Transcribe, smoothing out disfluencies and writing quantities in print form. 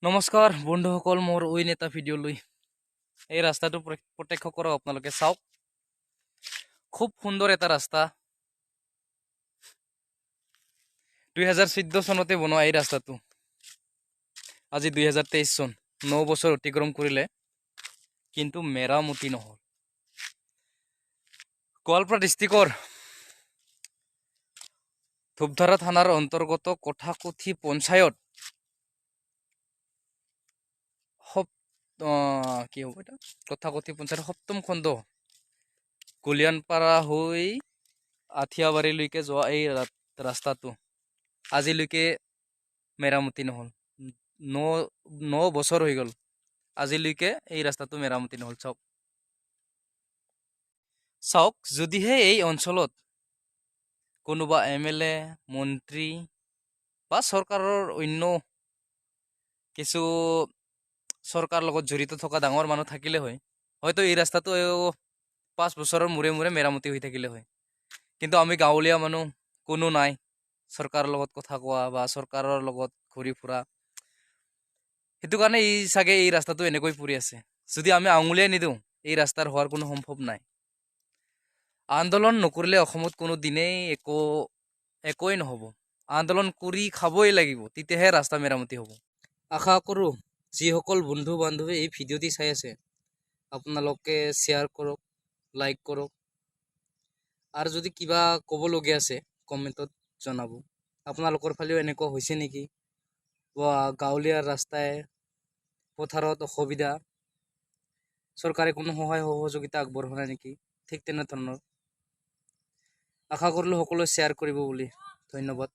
নমস্কাৰ বন্ধুসকল, মোৰ অইন এটা ভিডিঅ' লৈ এই ৰাস্তাটো প্ৰত্যক্ষ কৰক। আপোনালোকে চাওক, খুব সুন্দৰ এটা ৰাস্তা। 2014 চনতে বনোৱা এই ৰাস্তাটো। আজি 2023 চন, 9 বছৰ অতিক্ৰম কৰিলে, কিন্তু মেৰামতি নহল। গোৱালপাৰা ডিষ্ট্ৰিক্টৰ ধূপধাৰা থানাৰ অন্তৰ্গত কঠাকুঠি পঞ্চায়ত কি হ'ব এটা কঠাকুঠি পঞ্চায়ত 7ম খণ্ড কলিয়ানপাৰা হৈ আঠিয়াবাৰীলৈকে যোৱা এই ৰাস্তাটো আজিলৈকে মেৰামতি নহল। 9 বছৰ হৈ গ'ল, আজিলৈকে এই ৰাস্তাটো মেৰামতি নহল। চাওক, যদিহে এই অঞ্চলত কোনোবা MLA, মন্ত্ৰী বা চৰকাৰৰ অন্য কিছু চৰকাৰৰ লগত জড়িত থকা ডাঙৰ মানুহ থাকিলে হয়, হয়তো এই ৰাস্তাটো 5 বছৰৰ মূৰে মূৰে মেৰামতি হৈ থাকিলে হয়। কিন্তু আমি গাঁৱলীয়া মানুহ, কোনো নাই চৰকাৰৰ লগত কথা কোৱা বা চৰকাৰৰ লগত ঘূৰি ফুৰা। সেইটো কাৰণে চাগে এই ৰাস্তাটো এনেকৈ পৰি আছে। যদি আমি আঙুলিয়াই নিদিওঁ, এই ৰাস্তাৰ হোৱাৰ কোনো সম্ভৱ নাই। আন্দোলন নকৰিলে অসমত কোনো দিনেই একোৱেই নহ'ব। আন্দোলন কৰি খাবই লাগিব, তেতিয়াহে ৰাস্তা মেৰামতি হ'ব। আশা কৰোঁ যিসকল বন্ধু বান্ধৱী এই ভিডিঅ'টি চাই আছে, আপোনালোকে শ্বেয়াৰ কৰক, লাইক কৰক, আৰু যদি কিবা ক'বলগীয়া আছে কমেণ্টত জনাব। আপোনালোকৰ ফালেও এনেকুৱা হৈছে নেকি, বা গাঁৱলীয়া ৰাস্তাই পথাৰত অসুবিধা, চৰকাৰে কোনো সহায় সহযোগিতা আগবঢ়োৱা নাই নেকি, ঠিক তেনেধৰণৰ। আশা কৰিলোঁ সকলোৱে শ্বেয়াৰ কৰিব বুলি। ধন্যবাদ।